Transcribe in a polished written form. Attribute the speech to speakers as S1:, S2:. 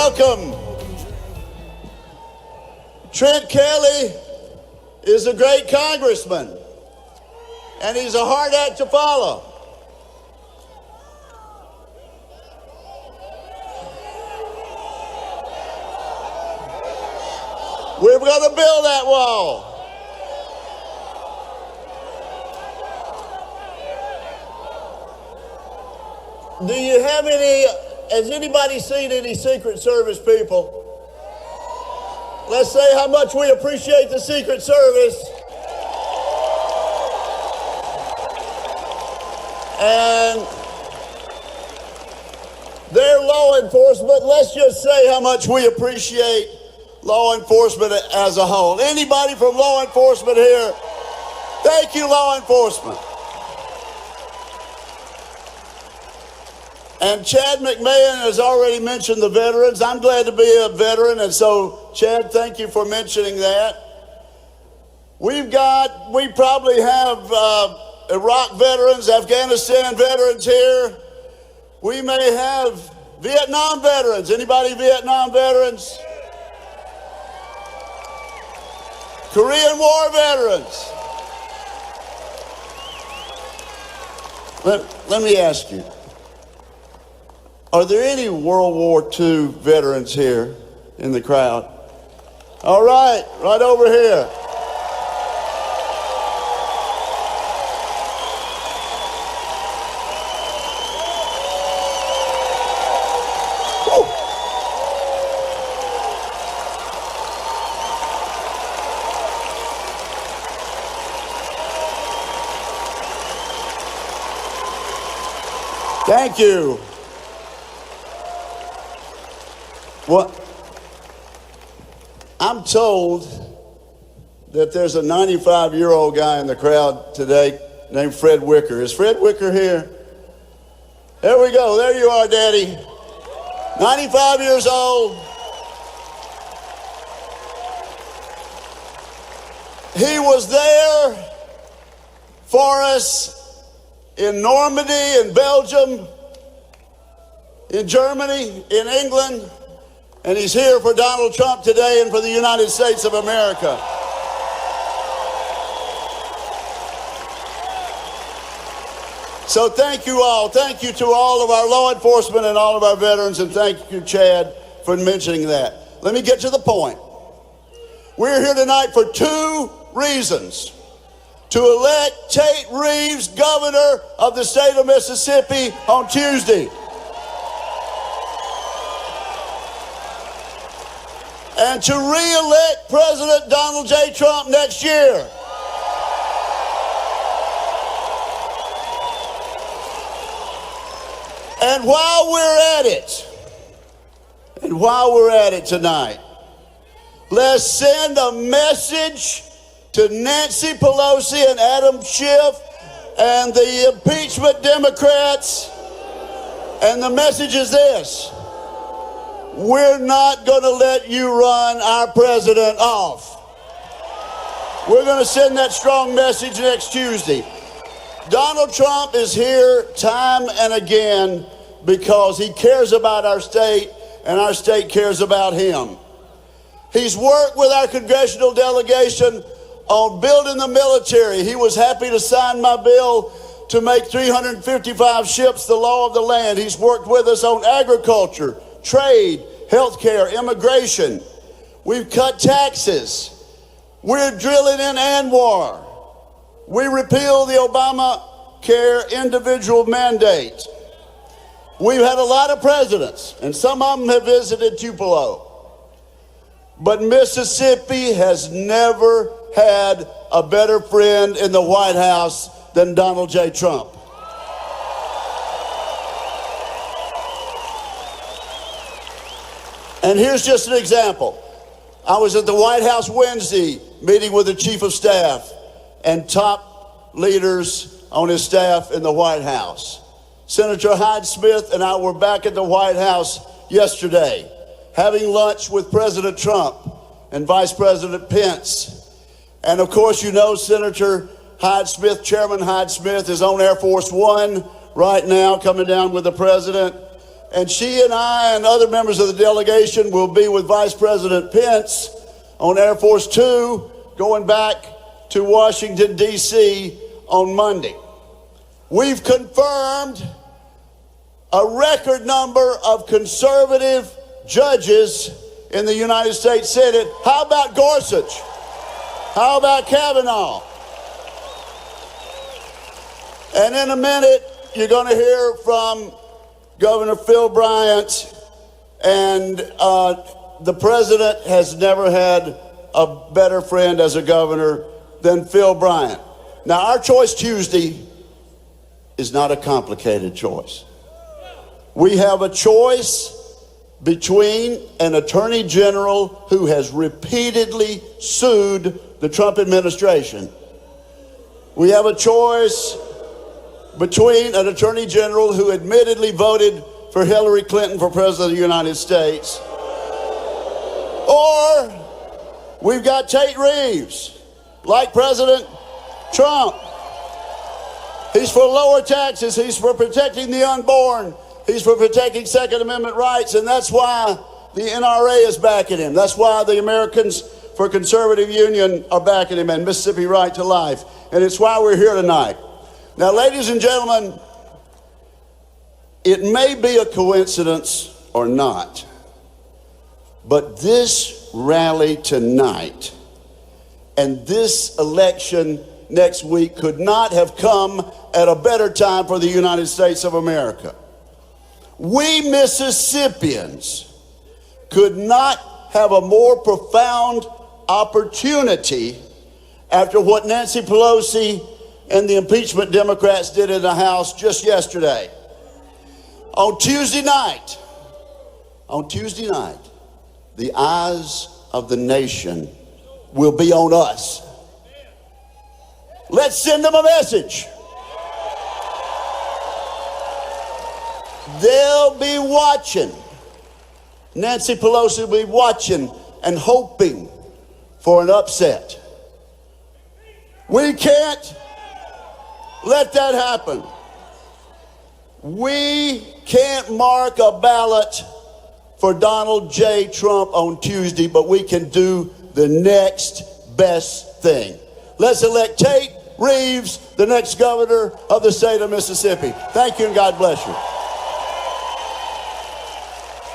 S1: welcome. Trent Kelly is a great congressman, and he's a hard act to follow. We're going to build that wall. Do you have has anybody seen any Secret Service people? Let's say how much we appreciate the Secret Service. And their law enforcement, let's just say how much we appreciate law enforcement as a whole. Anybody from law enforcement here? Thank you, law enforcement. And Chad McMahon has already mentioned the veterans. I'm glad to be a veteran, and so, Chad, thank you for mentioning that. We probably have Iraq veterans, Afghanistan veterans here. We may have Vietnam veterans. Anybody Vietnam veterans? Korean War veterans. Let me ask you. Are there any World War II veterans here in the crowd? All right, right over here. Woo. Thank you. Well, I'm told that there's a 95-year-old guy in the crowd today named Fred Wicker. Is Fred Wicker here? There we go. There you are, Daddy. 95 years old. He was there for us in Normandy, in Belgium, in Germany, in England. And he's here for Donald Trump today and for the United States of America. So thank you all. Thank you to all of our law enforcement and all of our veterans, and thank you, Chad, for mentioning that. Let me get to the point. We're here tonight for two reasons. To elect Tate Reeves governor of the state of Mississippi on Tuesday. And to re-elect President Donald J. Trump next year. And while we're at it tonight, let's send a message to Nancy Pelosi and Adam Schiff and the impeachment Democrats. And the message is this: we're not going to let you run our president off. We're going to send that strong message next Tuesday. Donald Trump is here time and again because he cares about our state and our state cares about him. He's worked with our congressional delegation on building the military. He was happy to sign my bill to make 355 ships the law of the land. He's worked with us on agriculture, trade, healthcare, immigration. We've cut taxes. We're drilling in ANWR. We repealed the Obamacare individual mandate. We've had a lot of presidents, and some of them have visited Tupelo. But Mississippi has never had a better friend in the White House than Donald J. Trump. And here's just an example. I was at the White House Wednesday meeting with the Chief of Staff and top leaders on his staff in the White House. Senator Hyde-Smith and I were back at the White House yesterday having lunch with President Trump and Vice President Pence. And of course, you know, Senator Hyde-Smith, Chairman Hyde-Smith, is on Air Force One right now coming down with the president. And she and I and other members of the delegation will be with Vice President Pence on Air Force Two, going back to Washington, D.C. on Monday. We've confirmed a record number of conservative judges in the United States Senate. How about Gorsuch? How about Kavanaugh? And in a minute, you're going to hear from Governor Phil Bryant, and the president has never had a better friend as a governor than Phil Bryant. Now, our choice Tuesday is not a complicated choice. We have a choice between an attorney general who has repeatedly sued the Trump administration. We have a choice between an attorney general who admittedly voted for Hillary Clinton for president of the United States, or we've got Tate Reeves, like President Trump. He's for lower taxes. He's for protecting the unborn. He's for protecting Second Amendment rights, and that's why the NRA is backing him. That's why the Americans for Conservative Union are backing him, and Mississippi Right to Life. And it's why we're here tonight. Now, ladies and gentlemen, it may be a coincidence or not, but this rally tonight and this election next week could not have come at a better time for the United States of America. We Mississippians could not have a more profound opportunity after what Nancy Pelosi and the impeachment Democrats did in the House just yesterday. On Tuesday night, the eyes of the nation will be on us. Let's send them a message. They'll be watching. Nancy Pelosi will be watching and hoping for an upset. We can't let that happen. We can't mark a ballot for Donald J. Trump on Tuesday, but we can do the next best thing. Let's elect Tate Reeves, the next governor of the state of Mississippi. Thank you, and God bless you.